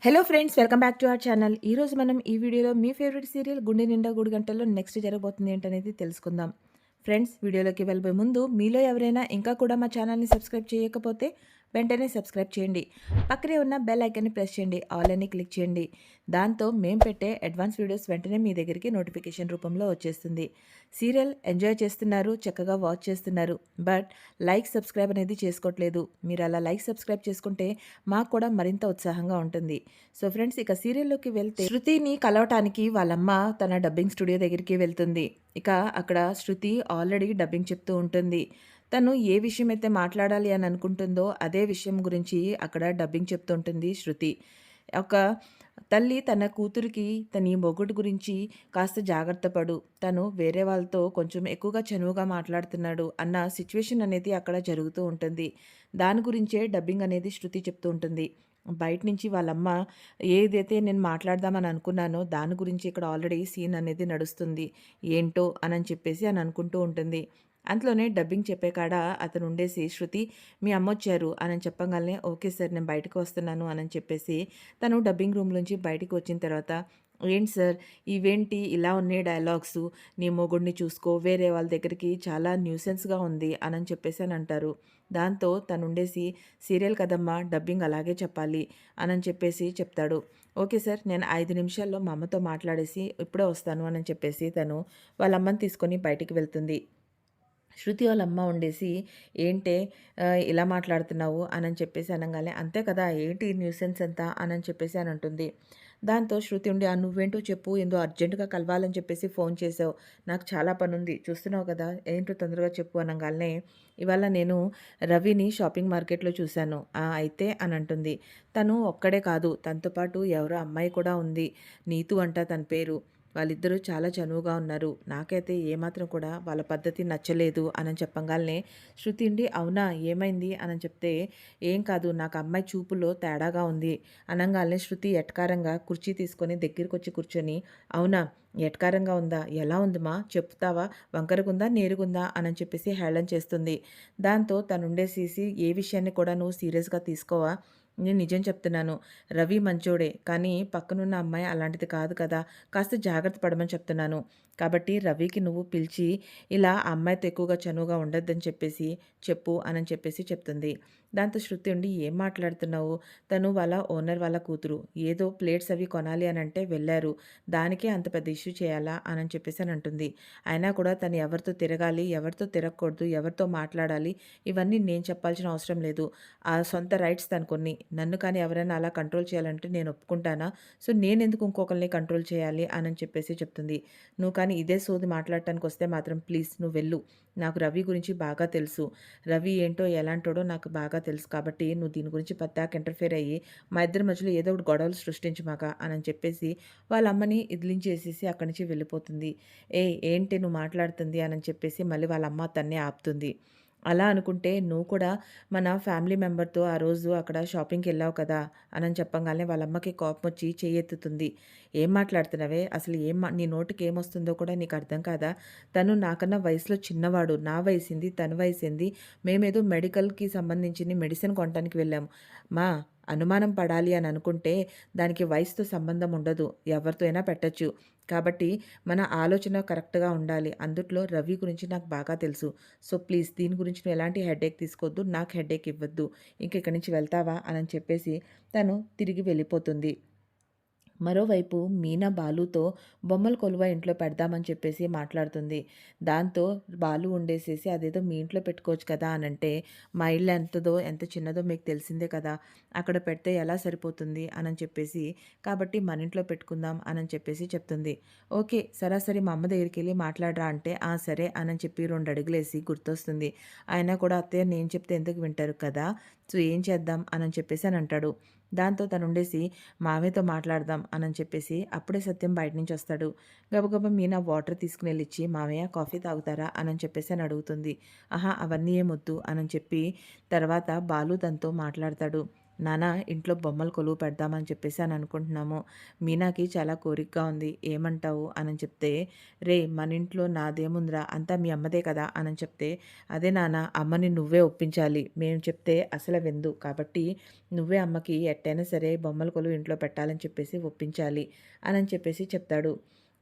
Hello friends, welcome back to our channel. ఈరోజు మనం ఈ వీడియోలో మీ ఫేవరెట్ సీరియల్ 'గుండె నిండా గుడి గంటల్లో' నెక్స్ట్ జరగబోతుంది ఏంటనేది తెలుసుకుందాం. ఫ్రెండ్స్, వీడియోలోకి వెళ్ళబోయే ముందు మీలో ఎవరైనా ఇంకా కూడా మా ఛానల్ని సబ్స్క్రైబ్ చేయకపోతే వెంటనే సబ్స్క్రైబ్ చేయండి. పక్కనే ఉన్న బెల్ ఐకాన్ని ప్రెస్ చేయండి, ఆల్ అని క్లిక్ చేయండి. దాంతో మేము పెట్టే అడ్వాన్స్ వీడియోస్ వెంటనే మీ దగ్గరికి నోటిఫికేషన్ రూపంలో వచ్చేస్తుంది. సీరియల్ ఎంజాయ్ చేస్తున్నారు, చక్కగా వాచ్ చేస్తున్నారు. బట్ లైక్, సబ్స్క్రైబ్ అనేది చేసుకోవట్లేదు. మీరు అలా లైక్, సబ్స్క్రైబ్ చేసుకుంటే మాకు కూడా మరింత ఉత్సాహంగా ఉంటుంది. సో ఫ్రెండ్స్, ఇక సీరియల్లోకి వెళ్తే శృతిని కలవటానికి వాళ్ళమ్మ తన డబ్బింగ్ స్టూడియో దగ్గరికి వెళ్తుంది. ఇక అక్కడ శృతి ఆల్రెడీ డబ్బింగ్ చెప్తూ ఉంటుంది. తను ఏ విషయం అయితే మాట్లాడాలి అని అనుకుంటుందో అదే విషయం గురించి అక్కడ డబ్బింగ్ చెప్తుంటుంది శృతి. ఒక తల్లి తన కూతురికి తన మొగుడు గురించి కాస్త జాగ్రత్త పడు, తను వేరే వాళ్ళతో కొంచెం ఎక్కువగా చనువుగా మాట్లాడుతున్నాడు అన్న సిచ్యువేషన్ అనేది అక్కడ జరుగుతూ ఉంటుంది. దాని గురించే డబ్బింగ్ అనేది శృతి చెప్తూ ఉంటుంది. బయట నుంచి వాళ్ళమ్మ ఏదైతే నేను మాట్లాడదామని అనుకున్నానో దాని గురించి ఇక్కడ ఆల్రెడీ సీన్ అనేది నడుస్తుంది. ఏంటో అని చెప్పేసి అని అనుకుంటూ ఉంటుంది. అంతలోనే డబ్బింగ్ చెప్పే కాడ అతను ఉండేసి, శృతి మీ అమ్మొచ్చారు అని చెప్పగానే, ఓకే సార్ నేను బయటకు వస్తున్నాను అని చెప్పేసి తను డబ్బింగ్ రూమ్ నుంచి బయటికి వచ్చిన తర్వాత, ఏంటి సార్ ఇవేంటి ఇలా ఉన్నాయి డైలాగ్స్, నీ మొగుడిని చూసుకో, వేరే వాళ్ళ దగ్గరికి చాలా న్యూసెన్స్గా ఉంది అని చెప్పేసి అని అంటారు. దాంతో తను ఉండేసి, సీరియల్ కదమ్మా డబ్బింగ్ అలాగే చెప్పాలి అని చెప్పేసి చెప్తాడు. ఓకే సార్, నేను 5 నిమిషాల్లో మా అమ్మతో మాట్లాడేసి ఇప్పుడే వస్తాను అని చెప్పేసి తను వాళ్ళ అమ్మని తీసుకొని బయటికి వెళ్తుంది. శృతి వాళ్ళ అమ్మ ఉండేసి, ఏంటే ఇలా మాట్లాడుతున్నావు అని చెప్పేసి అనగానే, అంతే కదా ఏంటి న్యూసెన్స్ అంతా అని చెప్పేసి అని అంటుంది. దాంతో శృతి ఉండి, నువ్వేంటో చెప్పు, ఏందో అర్జెంటుగా కలవాలని చెప్పేసి ఫోన్ చేసావు, నాకు చాలా పనుంది చూస్తున్నావు కదా, ఏంటో తొందరగా చెప్పు అనగానే, ఇవాళ నేను రవిని షాపింగ్ మార్కెట్లో చూశాను. అయితే అని అంటుంది. తను ఒక్కడే కాదు, తనతో పాటు ఎవరో అమ్మాయి కూడా ఉంది, నీతు అంట తన పేరు. వాళ్ళిద్దరూ చాలా చనువుగా ఉన్నారు. నాకైతే ఏమాత్రం కూడా వాళ్ళ పద్ధతి నచ్చలేదు అని చెప్పంగాల్నే శృతి ఉండి, అవునా ఏమైంది అని చెప్తే, ఏం కాదు నాకు అమ్మాయి చూపులో తేడాగా ఉంది అనంగాల్నే శృతి ఎటకారంగా కుర్చీ తీసుకొని దగ్గరికి కూర్చొని, అవునా ఎటకారంగా ఉందా, ఎలా ఉందిమా చెప్తావా, వంకరగుందా నేరుగుందా అని చెప్పేసి హేళన చేస్తుంది. దాంతో తనుండేసేసి, ఏ విషయాన్ని కూడా నువ్వు సీరియస్గా తీసుకోవా, నేను నిజం చెప్తున్నాను, రవి మంచోడే కానీ పక్కనున్న అమ్మాయి అలాంటిది కాదు కదా, కాస్త జాగ్రత్త పడమని చెప్తున్నాను. కాబట్టి రవికి నువ్వు పిలిచి ఇలా ఆ అమ్మాయితో ఎక్కువగా చనువుగా ఉండొద్దని చెప్పేసి చెప్పు అని చెప్పేసి చెప్తుంది. దాంతో శృతి ఉండి, ఏం మాట్లాడుతున్నావు, తను వాళ్ళ ఓనర్ వాళ్ళ కూతురు, ఏదో ప్లేట్స్ అవి కొనాలి అని అంటే వెళ్ళారు, దానికే అంత పెద్ద ఇష్యూ చేయాలా అని చెప్పేసి అని అంటుంది. అయినా కూడా తను ఎవరితో తిరగాలి, ఎవరితో తిరగకూడదు, ఎవరితో మాట్లాడాలి, ఇవన్నీ నేను చెప్పాల్సిన అవసరం లేదు. ఆ సొంత రైట్స్ తనకొన్ని. నన్ను కానీ ఎవరైనా అలా కంట్రోల్ చేయాలంటే నేను ఒప్పుకుంటానా? సో నేనెందుకు ఇంకొకరిని కంట్రోల్ చేయాలి అని చెప్పేసి చెప్తుంది. నువ్వు కానీ ఇదే సోది మాట్లాడటానికి వస్తే మాత్రం ప్లీజ్ నువ్వు వెళ్ళు. నాకు రవి గురించి బాగా తెలుసు. రవి ఏంటో ఎలాంటోడో నాకు బాగా తెలుసు. కాబట్టి నువ్వు దీని గురించి పద్దాక ఇంటర్ఫియర్ అయ్యి మా ఇద్దరి మధ్యలో ఏదో ఒకటి గొడవలు సృష్టించమాక అని చెప్పేసి వాళ్ళ అమ్మని ఇదిలించేసేసి అక్కడి నుంచి వెళ్ళిపోతుంది. ఏంటి నువ్వు మాట్లాడుతుంది అని చెప్పేసి మళ్ళీ వాళ్ళ అమ్మ తన్నే ఆపుతుంది. అలా అనుకుంటే నువ్వు కూడా మన ఫ్యామిలీ మెంబర్‌తో ఆ రోజు అక్కడ షాపింగ్‌కెళ్ళావు కదా అని చెప్పంగానే వాళ్ళ అమ్మకి కోపమొచ్చి చెయ్యెత్తుతుంది. ఏం మాట్లాడుతున్నావే? అసలు నీ నోటికేమొస్తుందో కూడా నీకు అర్థం కాదా? తను నాకన్నా వయసులో చిన్నవాడు. నా వయసేంది, తన వయసేంది. మేమేదో మెడికల్‌కి సంబంధించిన మెడిసిన్ కొనటానికి వెళ్ళాము. అనుమానం పడాలి అని అనుకుంటే దానికి వయసుతో సంబంధం ఉండదు. ఎవరితో అయినా పెట్టొచ్చు. కాబట్టి మన ఆలోచన కరెక్ట్‌గా ఉండాలి. అందుట్లో రవి గురించి నాకు బాగా తెలుసు. సో ప్లీజ్ దీని గురించి నువ్వు ఎలాంటి హెడేక్ తీసుకోవద్దు. నాకు హెడేక్ ఇవ్వద్దు. ఇంక ఇక్కడి నుంచి వెళ్తావా అని చెప్పేసి తను తిరిగి వెళ్ళిపోతుంది. మరోవైపు మీనా బాలుతో బొమ్మల కొలువ ఇంట్లో పెడదామని చెప్పేసి మాట్లాడుతుంది. దాంతో బాలు ఉండేసేసి, అదేదో మీ ఇంట్లో పెట్టుకోవచ్చు కదా అనంటే, మా ఇల్లు ఎంత చిన్నదో మీకు తెలిసిందే కదా, అక్కడ పెడితే ఎలా సరిపోతుంది అని చెప్పేసి, కాబట్టి మన ఇంట్లో పెట్టుకుందాం అని చెప్పేసి చెప్తుంది. ఓకే సరాసరి మా అమ్మ దగ్గరికి వెళ్ళి మాట్లాడరా అంటే, సరే అని చెప్పి 2 అడుగులేసి గుర్తొస్తుంది. ఆయన కూడా, అత్తయ్య నేను చెప్తే ఎందుకు వింటారు కదా, సో ఏం చేద్దాం అని చెప్పేసి అని అంటాడు. దాంతో తనుండేసి, మావయ్యతో మాట్లాడదాం అని చెప్పేసి అప్పుడే సత్యం బయట నుంచి వస్తాడు. గబగబా మీనా వాటర్ తీసుకునెళ్ళిచ్చి, మావయ్య కాఫీ తాగుతారా అని చెప్పేసి అని అడుగుతుంది. అవన్నీ ఏమొద్దు అని చెప్పి తర్వాత బాలు తనతో మాట్లాడతాడు. నాన్న ఇంట్లో బొమ్మల కొలువు పెడదామని చెప్పేసి అని అనుకుంటున్నాము. మీనాకి చాలా కోరికగా ఉంది. ఏమంటావు అని చెప్తే, రే మన ఇంట్లో నాదేముందిరా అంతా మీ అమ్మదే కదా అని చెప్తే, అదే నాన్న అమ్మని నువ్వే ఒప్పించాలి. మేము చెప్తే అసలు విందు. కాబట్టి నువ్వే అమ్మకి ఎట్టైనా సరే బొమ్మల కొలువు ఇంట్లో పెట్టాలని చెప్పేసి ఒప్పించాలి అని చెప్పేసి చెప్తాడు.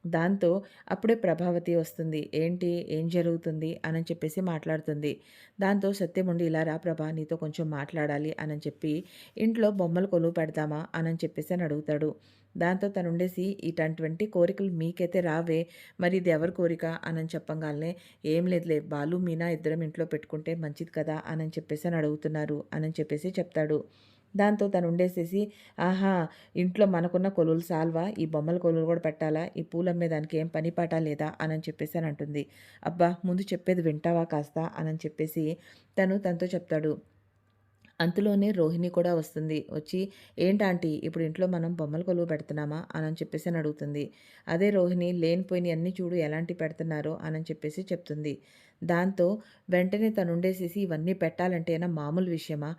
దాంతో అప్పుడే ప్రభావతి వస్తుంది. ఏంటి? ఏం జరుగుతుంది? అని చెప్పేసి మాట్లాడుతుంది. దాంతో సత్యం ఉండి ఇలా రా ప్రభా నీతో కొంచెం మాట్లాడాలి అని చెప్పి ఇంట్లో బొమ్మలు కొలువు పెడదామా అని చెప్పేసి అని అడుగుతాడు. దాంతో తనుండేసి ఇటువంటి కోరికలు మీకైతే రావే మరి ఇది ఎవరి కోరిక అని చెప్పంగానే ఏం లేదులే బాలు మీనా ఇద్దరం ఇంట్లో పెట్టుకుంటే మంచిది కదా అని చెప్పేసి అని అడుగుతున్నారు అని చెప్పేసి చెప్తాడు. దాంతో తను ఉండేసేసి ఆహా ఇంట్లో మనకున్న కొలువులు సాల్వా ఈ బొమ్మల కొలువులు కూడా పెట్టాలా ఈ పూలు అమ్మేదానికి ఏం పని పాట లేదా అని చెప్పేసి అని అంటుంది. అబ్బా ముందు చెప్పేది వింటావా కాస్త అని చెప్పేసి తనతో చెప్తాడు. అంతలోనే రోహిణి కూడా వస్తుంది. వచ్చి ఏంటాంటీ ఇప్పుడు ఇంట్లో మనం బొమ్మల కొలువు పెడుతున్నామా అని చెప్పేసి అని అడుగుతుంది. అదే రోహిణి లేనిపోయినవి అన్నీ చూడు ఎలాంటి పెడుతున్నారో అని చెప్పేసి చెప్తుంది. దాంతో వెంటనే తనుండేసేసి ఇవన్నీ పెట్టాలంటేనా మామూలు విషయమా?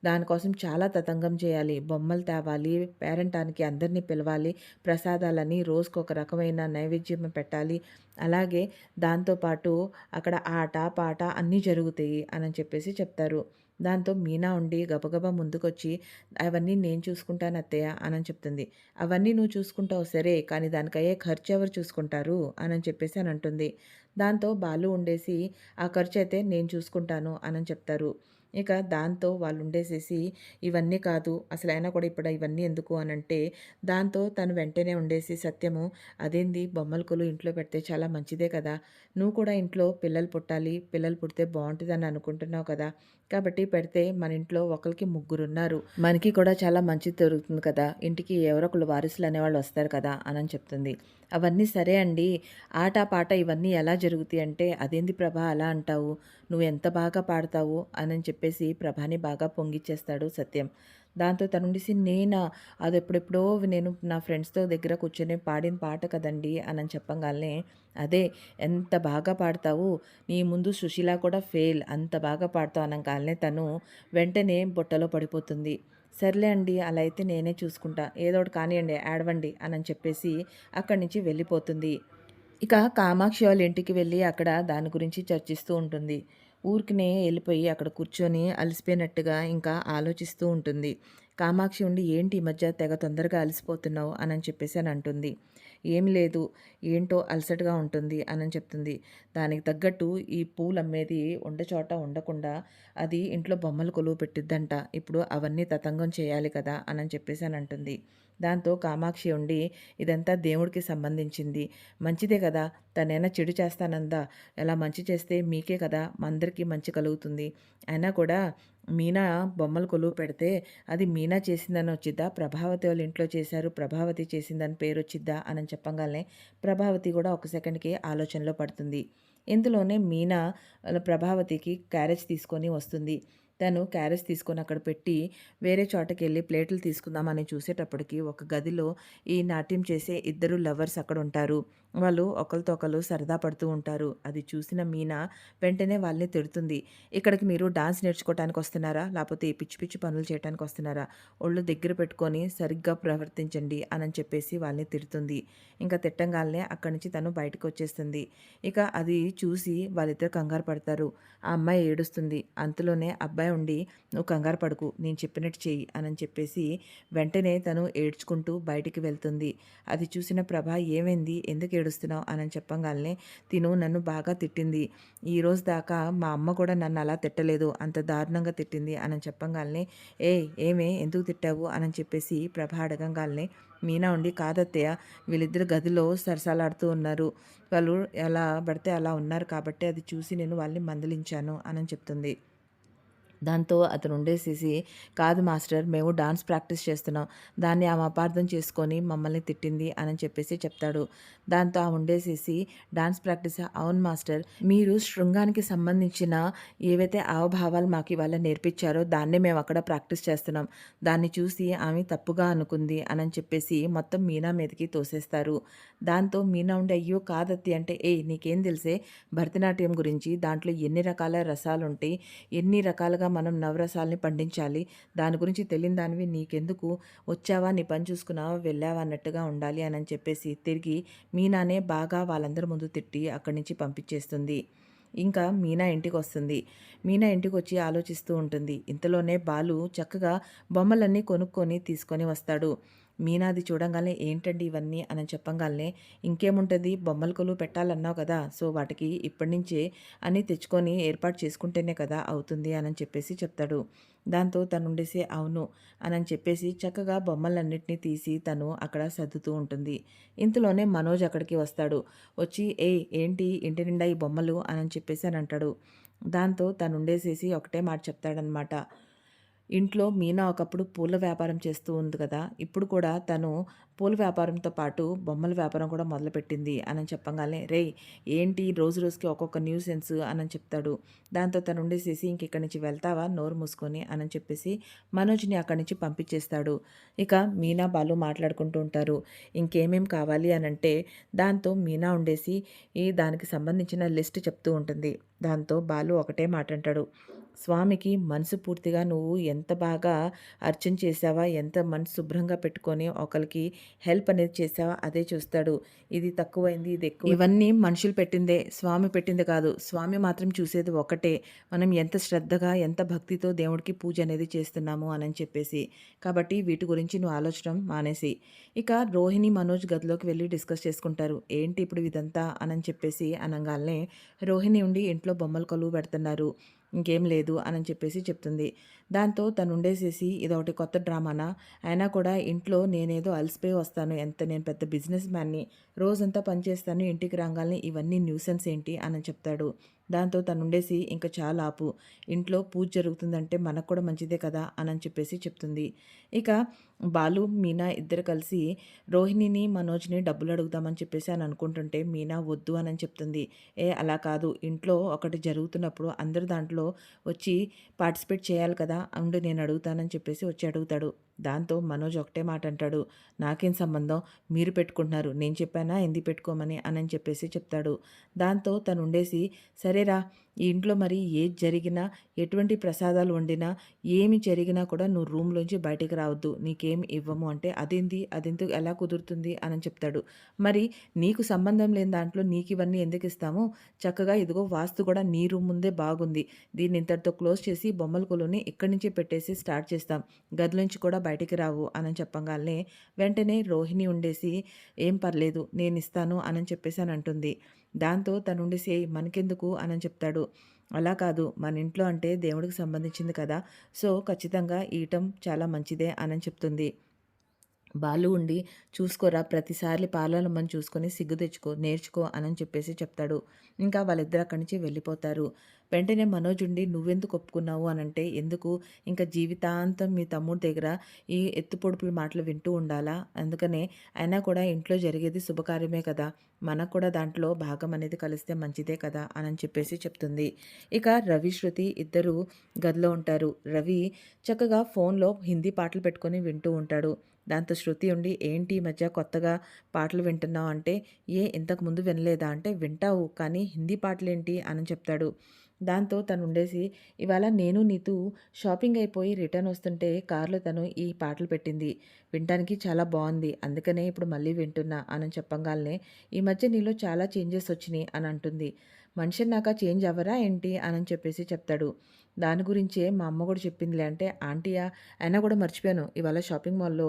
దానికోసం చాలా తతంగం చేయాలి. బొమ్మలు తేవాలి, పేరంటానికి అందరినీ పిలవాలి, ప్రసాదాలని రోజుకొక రకమైన నైవేద్యం పెట్టాలి. అలాగే దాంతోపాటు అక్కడ ఆట, పాట అన్నీ జరుగుతాయి అని చెప్పేసి చెప్తారు. దాంతో మీనా ఉండి గబగబా ముందుకొచ్చి అవన్నీ నేను చూసుకుంటాను అత్తయ్య అని చెప్తుంది. అవన్నీ నువ్వు చూసుకుంటావు సరే కానీ దానికయ్యే ఖర్చు ఎవరు చూసుకుంటారు అని చెప్పేసి అని అంటుంది. దాంతో బాలు ఉండేసి ఆ ఖర్చు అయితే నేను చూసుకుంటాను అని చెప్తారు. ఇక దాంతో వాళ్ళు ఉండేసేసి ఇవన్నీ కాదు అసలైనా కూడా ఇప్పుడు ఇవన్నీ ఎందుకు అనంటే దాంతో తను వెంటనే ఉండేసి సత్యము అదేంది బొమ్మల కొలువు ఇంట్లో పెడితే చాలా మంచిదే కదా నువ్వు కూడా ఇంట్లో పిల్లలు పుట్టాలి పిల్లలు పుడితే బాగుంటుందని అనుకుంటున్నావు కదా కాబట్టి పెడితే మన ఇంట్లో ఒకరికి ముగ్గురున్నారు మనకి కూడా చాలా మంచిది దొరుకుతుంది కదా ఇంటికి ఎవరో ఒకళ్ళు వారసులు అనేవాళ్ళు వస్తారు కదా అని చెప్తుంది. అవన్నీ సరే అండి ఆట పాట ఇవన్నీ ఎలా జరుగుతాయి అంటే అదేంది ప్రభా అలా అంటావు నువ్వు ఎంత బాగా పాడతావు అని చెప్పేసి ప్రభాని బాగా పొంగిచ్చేస్తాడు సత్యం. దాంతో తనుండిసి నేనా అది ఎప్పుడెప్పుడో నేను నా ఫ్రెండ్స్తో దగ్గర కూర్చొని పాడిన పాట కదండి అని చెప్పగానే అదే ఎంత బాగా పాడతావు నీ ముందు సుశీల కూడా ఫెయిల్ అంత బాగా పాడతావు అనగానే తను వెంటనే బుట్టలో పడిపోతుంది. సర్లే అండి అలా అయితే నేనే చూసుకుంటా ఏదో ఒకటి కానివ్వండి ఆడవండి అని చెప్పేసి అక్కడి నుంచి వెళ్ళిపోతుంది. ఇక కామాక్షి వాళ్ళ ఇంటికి వెళ్ళి అక్కడ దాని గురించి చర్చిస్తూ ఉంటుంది. ఊరికినే వెళ్ళిపోయి అక్కడ కూర్చొని అలసిపోయినట్టుగా ఇంకా ఆలోచిస్తూ ఉంటుంది. కామాక్షి ఉండి ఏంటి ఈ మధ్య తెగ తొందరగా అలసిపోతున్నావు అని చెప్పేసి అని అంటుంది. ఏం లేదు ఏంటో అలసటగా ఉంటుంది అని చెప్తుంది. దానికి తగ్గట్టు ఈ పూలు అమ్మేది ఉండ చోట ఉండకుండా అది ఇంట్లో బొమ్మలు కొలువు పెట్టిద్దంట. ఇప్పుడు అవన్నీ తతంగం చేయాలి కదా అని చెప్పేసి అని అంటుంది. దాంతో కామాక్షి ఉండి ఇదంతా దేవుడికి సంబంధించింది మంచిదే కదా తనైనా చెడు చేస్తానందా ఎలా మంచి చేస్తే మీకే కదా మా అందరికీ మంచి కలుగుతుంది అయినా కూడా మీనా బొమ్మలు కొలువు పెడితే అది మీనా చేసిందని వచ్చిద్దా ప్రభావతి వాళ్ళ ఇంట్లో చేశారు ప్రభావతి చేసిందని పేరు వచ్చిద్దా అని చెప్పగానే ప్రభావతి కూడా ఒక సెకండ్కి ఆలోచనలో పడుతుంది. ఇందులోనే మీనా ప్రభావతికి క్యారేజ్ తీసుకొని వస్తుంది. తను క్యారేజ్ తీసుకొని అక్కడ పెట్టి వేరే చోటకి వెళ్ళి ప్లేట్లు తీసుకుందామని చూసేటప్పటికి ఒక గదిలో ఈ నాట్యం చేసే ఇద్దరు లవర్స్ అక్కడ ఉంటారు. వాళ్ళు ఒకరితో ఒకరు సరదా పడుతూ ఉంటారు. అది చూసిన మీనా వెంటనే వాళ్ళని తిడుతుంది. ఇక్కడికి మీరు డాన్స్ నేర్చుకోవడానికి వస్తున్నారా లేకపోతే ఈ పిచ్చి పిచ్చి పనులు చేయడానికి వస్తున్నారా ఒళ్ళు దగ్గర పెట్టుకొని సరిగ్గా ప్రవర్తించండి అని చెప్పేసి వాళ్ళని తిడుతుంది. ఇంకా తిట్టంగానే అక్కడి నుంచి తను బయటకు వచ్చేస్తుంది. ఇక అది చూసి వాళ్ళిద్దరు కంగారు పడతారు. ఆ అమ్మాయి ఏడుస్తుంది. అంతలోనే అబ్బాయి ఉండి నువ్వు కంగారు పడకు నేను చెప్పినట్టు చెయ్యి అని చెప్పేసి వెంటనే తను ఏడ్చుకుంటూ బయటికి వెళ్తుంది. అది చూసిన ప్రభ ఏమైంది ఎందుకు ఏడుస్తున్నావు అని చెప్పగానే తిను నన్ను బాగా తిట్టింది ఈరోజు దాకా మా అమ్మ కూడా నన్ను అలా తిట్టలేదు అంత దారుణంగా తిట్టింది అని చెప్పగానే ఏమే ఎందుకు తిట్టావు అని చెప్పేసి ప్రభ అడగంగానే మీనా ఉండి కాదత్తయ్య వీళ్ళిద్దరు గదిలో సరసాలాడుతూ ఉన్నారు వాళ్ళు ఎలా పడితే అలా ఉన్నారు కాబట్టి అది చూసి నేను వాళ్ళని మందలించాను అని చెప్తుంది. దాంతో అతను ఉండేసేసి కాదు మాస్టర్ మేము డాన్స్ ప్రాక్టీస్ చేస్తున్నాం దాన్ని ఆమె అపార్థం చేసుకొని మమ్మల్ని తిట్టింది అని చెప్పేసి చెప్తాడు. దాంతో ఆ ఉండేసేసి డాన్స్ ప్రాక్టీస్ అవును మాస్టర్ మీరు శృంగానికి సంబంధించిన ఏవైతే హావభావాలు మాకు ఇవాళ నేర్పించారో దాన్నే మేము అక్కడ ప్రాక్టీస్ చేస్తున్నాం దాన్ని చూసి ఆమె తప్పుగా అనుకుంది అని చెప్పేసి మొత్తం మీనా మీదకి తోసేస్తారు. దాంతో మీనా ఉండి అయ్యో కాదత్తి అంటే నీకేం తెలిసే భరతనాట్యం గురించి దాంట్లో ఎన్ని రకాల రసాలు ఉంటాయి ఎన్ని రకాలుగా మనం నవరసాలని పండించాలి. దాని గురించి తెలియని దానివి నీకెందుకు, వచ్చావా నీ పని చూసుకున్నావా వెళ్ళావా అన్నట్టుగా ఉండాలి అని చెప్పేసి తిరిగి మీనానే బాగా వాళ్ళందరి ముందు తిట్టి అక్కడి నుంచి పంపించేస్తుంది. ఇంకా మీనా ఇంటికొస్తుంది. మీనా ఇంటికొచ్చి ఆలోచిస్తూ ఉంటుంది. ఇంతలోనే బాలు చక్కగా బొమ్మలన్నీ కొనుక్కొని తీసుకొని వస్తాడు. మీనాది చూడంగానే ఏంటండి ఇవన్నీ అని చెప్పంగానే ఇంకేముంటుంది, బొమ్మల కొలువు పెట్టాలన్నావు కదా, సో వాటికి ఇప్పటి నుంచే అని తెచ్చుకొని ఏర్పాటు చేసుకుంటేనే కదా అవుతుంది అని చెప్పేసి చెప్తాడు. దాంతో తనుండేసి అవును అని చెప్పేసి చక్కగా బొమ్మలన్నిటినీ తీసి తను అక్కడ సర్దుతూ ఉంటుంది. ఇంతలోనే మనోజ్ అక్కడికి వస్తాడు. వచ్చి ఏంటి ఇంటి నిండా ఈ బొమ్మలు అని చెప్పేసి అని అంటాడు. దాంతో తనుండేసేసి ఒకటే మాట చెప్తాడనమాట. ఇంట్లో మీనా ఒకప్పుడు పూల వ్యాపారం చేస్తూ ఉంది కదా, ఇప్పుడు కూడా తను పూల వ్యాపారంతో పాటు బొమ్మల వ్యాపారం కూడా మొదలుపెట్టింది అని చెప్పగానే రేయ్ ఏంటి రోజు రోజుకి ఒక్కొక్క న్యూసెన్స్ అని చెప్తాడు. దాంతో తను ఉండేసేసి ఇంక ఇక్కడి నుంచి వెళ్తావా నోరు మూసుకొని అని చెప్పేసి మనోజ్ని అక్కడి నుంచి పంపించేస్తాడు. ఇక మీనా బాలు మాట్లాడుకుంటూ ఉంటారు. ఇంకేమేం కావాలి అని అంటే దాంతో మీనా ఉండేసి దానికి సంబంధించిన లిస్ట్ చెప్తూ ఉంటుంది. దాంతో బాలు ఒకటే మాట అంటాడు. స్వామికి మనసు పూర్తిగా నువ్వు ఎంత బాగా అర్చన చేసావా, ఎంత మనసు శుభ్రంగా పెట్టుకొని ఒకరికి హెల్ప్ అనేది చేసావా అదే చూస్తాడు. ఇది తక్కువైంది, ఇది ఎక్కువ, ఇవన్నీ మనుషులు పెట్టిందే, స్వామి పెట్టింది కాదు. స్వామి మాత్రం చూసేది ఒకటే, మనం ఎంత శ్రద్ధగా ఎంత భక్తితో దేవుడికి పూజ అనేది చేస్తున్నాము అని చెప్పేసి. కాబట్టి వీటి గురించి నువ్వు ఆలోచన మానేసి. ఇక రోహిణి మనోజ్ గదిలోకి వెళ్ళి డిస్కస్ చేసుకుంటారు. ఏంటి ఇప్పుడు ఇదంతా అని చెప్పేసి అనగానే రోహిణి ఉండి ఇంట్లో బొమ్మల కొలువు పెడుతున్నారు, ఇంకేం లేదు అని చెప్పేసి చెప్తుంది. దాంతో తను ఉండేసేసి ఇదొకటి కొత్త డ్రామానా, అయినా కూడా ఇంట్లో నేనేదో అలసిపోయి వస్తాను, నేను పెద్ద బిజినెస్ మ్యాన్ని, రోజంతా పనిచేస్తాను, ఇంటికి రాగానే ఇవన్నీ న్యూసెన్స్ ఏంటి అని చెప్తాడు. దాంతో తను ఉండేసి ఇంకా చాలా ఆపు, ఇంట్లో పూజ జరుగుతుందంటే మనకు కూడా మంచిదే కదా అని చెప్పేసి చెప్తుంది. ఇక బాలు మీనా ఇద్దరు కలిసి రోహిణిని మనోజ్ని డబ్బులు అడుగుదామని చెప్పేసి అని అనుకుంటుంటే మీనా వద్దు అని చెప్తుంది. అలా కాదు, ఇంట్లో ఒకటి జరుగుతున్నప్పుడు అందరు దాంట్లో వచ్చి పార్టిసిపేట్ చేయాలి కదా, అండ్ నేను అడుగుతానని చెప్పేసి వచ్చి అడుగుతాడు. దాంతో మనోజ్ ఒకటే మాట అంటాడు. నాకేం సంబంధం, మీరు పెట్టుకుంటున్నారు, నేను చెప్పానా ఎందుకు పెట్టుకోమని అని చెప్పేసి చెప్తాడు. దాంతో తను ఉండేసి సరేరా, ఈ ఇంట్లో మరి ఏది జరిగినా, ఎటువంటి ప్రసాదాలు వండినా, ఏమి జరిగినా కూడా నువ్వు రూమ్లోంచి బయటికి రావద్దు, నీకేమి ఇవ్వము అంటే అదెందుకు ఎలా కుదురుతుంది అని చెప్తాడు. మరి నీకు సంబంధం లేని దాంట్లో నీకు ఇవన్నీ ఎందుకు ఇస్తాము, చక్కగా ఇదిగో వాస్తు కూడా నీ రూమ్ ముందే బాగుంది, దీన్ని ఇంతటితో క్లోజ్ చేసి బొమ్మల కొలువుని ఇక్కడి నుంచి పెట్టేసి స్టార్ట్ చేస్తాం, గదిలోంచి కూడా బయటికి రావు అని చెప్పగానే వెంటనే రోహిణి ఉండేసి ఏం పర్లేదు నేను ఇస్తాను అని చెప్పేసి అని అంటుంది. దాంతో తను ఉండేసి మనకెందుకు అని చెప్తాడు. అలా కాదు, మన ఇంట్లో అంటే దేవుడికి సంబంధించింది కదా, సో ఖచ్చితంగా ఇయటం చాలా మంచిదే అని చెప్తుంది. బాలు ఉండి చూసుకోరా, ప్రతిసారి పార్లర్మని చూసుకొని సిగ్గు తెచ్చుకో, నేర్చుకో అని చెప్పేసి చెప్తాడు. ఇంకా వాళ్ళిద్దరు అక్కడి నుంచి వెళ్ళిపోతారు. వెంటనే మనోజ్ ఉండి నువ్వెందుకు ఒప్పుకున్నావు అని అంటే ఎందుకు, ఇంకా జీవితాంతం మీ తమ్ముడి దగ్గర ఈ ఎత్తుపొడుపుల మాటలు వింటూ ఉండాలా, అందుకనే అయినా కూడా ఇంట్లో జరిగేది శుభకార్యమే కదా, మనకు కూడా దాంట్లో భాగం అనేది కలిస్తే మంచిదే కదా అని చెప్పేసి చెప్తుంది. ఇక రవి శృతి ఇద్దరు గదిలో ఉంటారు. రవి చక్కగా ఫోన్లో హిందీ పాటలు పెట్టుకొని వింటూ ఉంటాడు. దాంతో శృతి ఉండి ఏంటి ఈ మధ్య కొత్తగా పాటలు వింటున్నావు అంటే ఇంతకు ముందు వినలేదా అంటే వింటావు కానీ హిందీ పాటలేంటి అని చెప్తాడు. దాంతో తను ఉండేసి ఇవాళ నేను నీతూ షాపింగ్ అయిపోయి రిటర్న్ వస్తుంటే కారులో తను ఈ పాటలు పెట్టింది, వినటానికి చాలా బాగుంది, అందుకనే ఇప్పుడు మళ్ళీ వింటున్నా అని చెప్పగానే ఈ మధ్య నీలో చాలా చేంజెస్ వచ్చినాయి అని అంటుంది. మనిషి నాక చేంజ్ అవ్వరా ఏంటి అని చెప్పేసి చెప్తాడు. దాని గురించే మా అమ్మ కూడా చెప్పిందిలే అంటే ఆంటీయా, అయినా కూడా మర్చిపోయాను ఇవాళ షాపింగ్ మాల్లో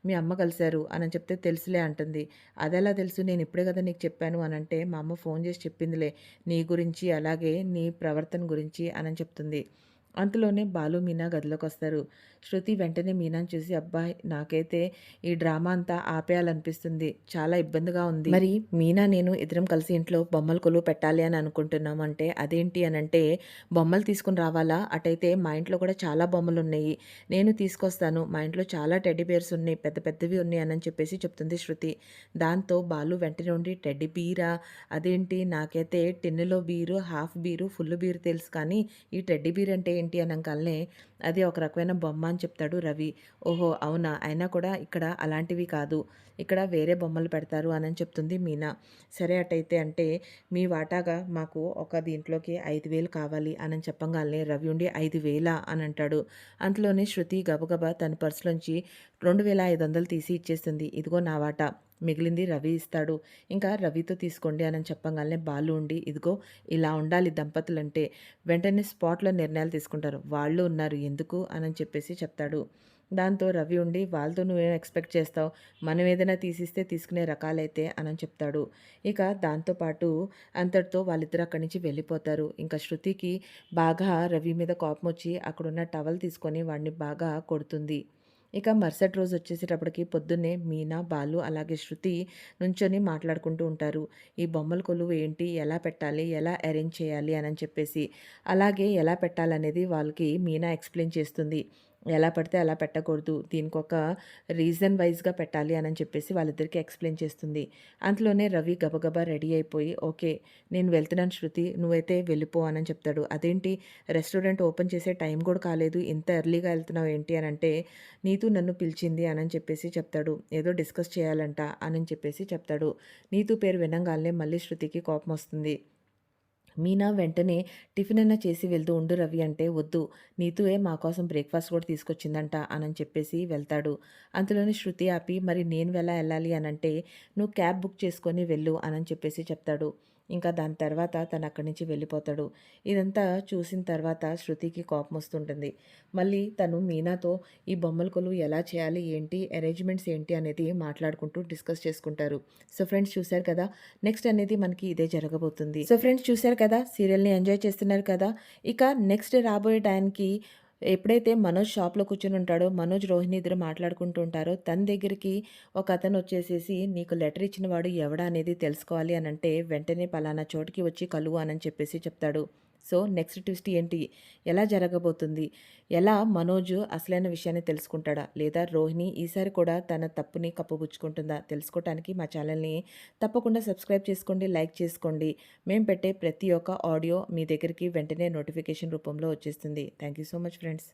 మీ అమ్మ కలిశారు అని చెప్తే తెలుసులే అంటుంది. అదెలా తెలుసు, నేను ఇప్పుడే కదా నీకు చెప్పాను అని అంటే మా అమ్మ ఫోన్ చేసి చెప్పిందిలే నీ గురించి అలాగే నీ ప్రవర్తన గురించి అని చెప్తుంది. అంతలోనే బాలు మీనా గదిలోకి వస్తారు. శృతి వెంటనే మీనాని చూసి అబ్బాయి నాకైతే ఈ డ్రామా అంతా ఆపేయాలనిపిస్తుంది, చాలా ఇబ్బందిగా ఉంది, మరి మీనా నేను ఇద్దరం కలిసి ఇంట్లో బొమ్మల కొలువు పెట్టాలి అని అనుకుంటున్నాం అంటే అదేంటి అని అంటే బొమ్మలు తీసుకుని రావాలా, అటైతే మా ఇంట్లో కూడా చాలా బొమ్మలు ఉన్నాయి, నేను తీసుకొస్తాను, మా ఇంట్లో చాలా టెడ్డీ బేర్స్ ఉన్నాయి, పెద్ద పెద్దవి ఉన్నాయి అని చెప్పేసి చెప్తుంది శృతి. దాంతో బాలు వెంటనే ఉండి టెడ్డీ బీరా, అదేంటి నాకైతే టిన్నులో beer, half beer, full beer తెలుసు కానీ ఈ టెడ్డీ బీర్ అంటే ఏంటి అనగానే అది ఒక రకమైన బొమ్మ అని చెప్తాడు రవి. ఓహో! అవునా! అయినా కూడా ఇక్కడ అలాంటివి కాదు. ఇక్కడ వేరే బొమ్మలు పెడతారు అనని చెప్తుంది మీనా. సరే అటైతే అంటే మీ వాటాగా మాకు ఒక దీంట్లోకి 5,000 కావాలి అనని చెప్పంగాల్నే రవి ఉండి 5,000 అని అంటాడు. అంతలోనే శృతి గబగబా తన పర్సులోంచి 2,500 తీసి ఇచ్చేస్తుంది. ఇదిగో నా వాటా. మిగిలింది రవి ఇస్తాడు. ఇంకా రవితో తీసుకోండి అనని చెప్పంగాల్నే బాలు ఉండి ఇదిగో ఇలా ఉండాలి దంపతులంటే. వెంటనే స్పాట్‌లో నిర్ణయాలు తీసుకుంటారు. వాళ్ళు ఉన్నారు ఎందుకు అనని చెప్పేసి చెప్తాడు. దాంతో రవి ఉండి వాళ్ళతో నువ్వేం ఎక్స్‌పెక్ట్ చేస్తావు? మనం ఏదైనా తీసిస్తే తీసుకునే రకాలైతే అనని చెప్తాడు. ఇక దాంతో పాటు అంతటితో వాళ్ళిద్దరూ అక్కడి నుంచి వెళ్ళిపోతారు. ఇంకా శృతికి బాగా రవి మీద కోపమొచ్చి అక్కడున్న టవల్ తీసుకొని వాడిని బాగా కొడుతుంది. ఇక మరుసటి రోజు వచ్చేసేటప్పటికి పొద్దున్నే మీనా, బాలు అలాగే శృతి నుంచొని మాట్లాడుకుంటూ ఉంటారు. ఈ బొమ్మల కొలువు ఏంటి? ఎలా పెట్టాలి? ఎలా అరేంజ్ చేయాలి? అనని చెప్పేసి. అలాగే ఎలా పెట్టాలనేది వాళ్ళకి మీనా ఎక్స్‌ప్లెయిన్ చేస్తుంది. ఎలా పడితే అలా పెట్టకూడదు. దీనికొక రీజన్ వైస్‌గా పెట్టాలి అనని చెప్పేసి వాళ్ళిద్దరికీ ఎక్స్‌ప్లెయిన్ చేస్తుంది. అంతలోనే రవి గబగబా రెడీ అయిపోయి, "ఓకే. నేను వెళ్తున్నాను శృతి. నువ్వైతే వెళ్ళిపో" అనని చెప్తాడు. "అదేంటి రెస్టారెంట్ ఓపెన్ చేసే టైం కూడా కాలేదు. ఇంత ఎర్లీగా ఎళ్తున్నావు ఏంటి" అనంటే, "నీతు నన్ను పిలిచింది" అనని చెప్పేసి చెప్తాడు. "ఏదో డిస్కస్ చేయాలంట" అనని చెప్పేసి చెప్తాడు. నీతు పేరు వినంగాల్నే మళ్ళీ శృతికి కోపమొస్తుంది. మీనా వెంటనే టిఫినన్నా చేసి వెళ్తూ ఉండు రవి అంటే వద్దు నీతుయే మా కోసం బ్రేక్ఫాస్ట్ కూడా తీసుకొచ్చిందంట అనని చెప్పేసి వెళ్తాడు. అంతలోనే శృతి ఆపి మరి నేను ఎలా వెళ్ళాలి అనంటే నువ్వు క్యాబ్ బుక్ చేసుకొని వెళ్ళు అనని చెప్పేసి చెప్తాడు. ఇంకా దాని తర్వాత తను అక్కడి నుంచి వెళ్ళిపోతాడు. ఇదంతా చూసిన తర్వాత శృతికి కోపం వస్తుంటుంది. మళ్ళీ తను మీనాతో ఈ బొమ్మల కొలువు ఎలా చేయాలి ఏంటి అరేంజ్మెంట్స్ ఏంటి అనేది మాట్లాడుకుంటూ డిస్కస్ చేసుకుంటారు. సో ఫ్రెండ్స్ చూశారు కదా నెక్స్ట్ అనేది మనకి ఇదే జరగబోతుంది. సో ఫ్రెండ్స్ చూశారు కదా సీరియల్ని ఎంజాయ్ చేస్తున్నారు కదా. ఇక నెక్స్ట్ రాబోయే టైంకి ఎప్పుడైతే మనోజ్ షాప్‌లో కూర్చొని ఉంటాడో, మనోజ్, రోహిణి ఇద్దరు మాట్లాడుకుంటూ ఉంటారో, తన దగ్గరికి ఒకతను వచ్చేసేసి, "నీకు లెటర్ ఇచ్చిన వాడు ఎవడా అనేది తెలుసుకోవాలి" అనంటే, వెంటనే పలానా చోటికి వచ్చి కలువు అనని చెప్పేసి చెప్తాడు. సో, నెక్స్ట్ ట్విస్ట్ ఏంటి? ఎలా జరగబోతుంది? ఎలా మనోజ్ అసలైన విషయాన్ని తెలుసుకుంటాడా? లేదా రోహిణి ఈసారి కూడా తన తప్పుని కప్పుపుచ్చుకుంటుందా? తెలుసుకోవటానికి మా ఛానల్‌ని తప్పకుండా సబ్స్క్రైబ్ చేసుకోండి, లైక్ చేసుకోండి. మేము పెట్టే ప్రతి ఒక్క ఆడియో మీ దగ్గరికి వెంటనే నోటిఫికేషన్ రూపంలో వచ్చేస్తుంది. Thank you so much friends.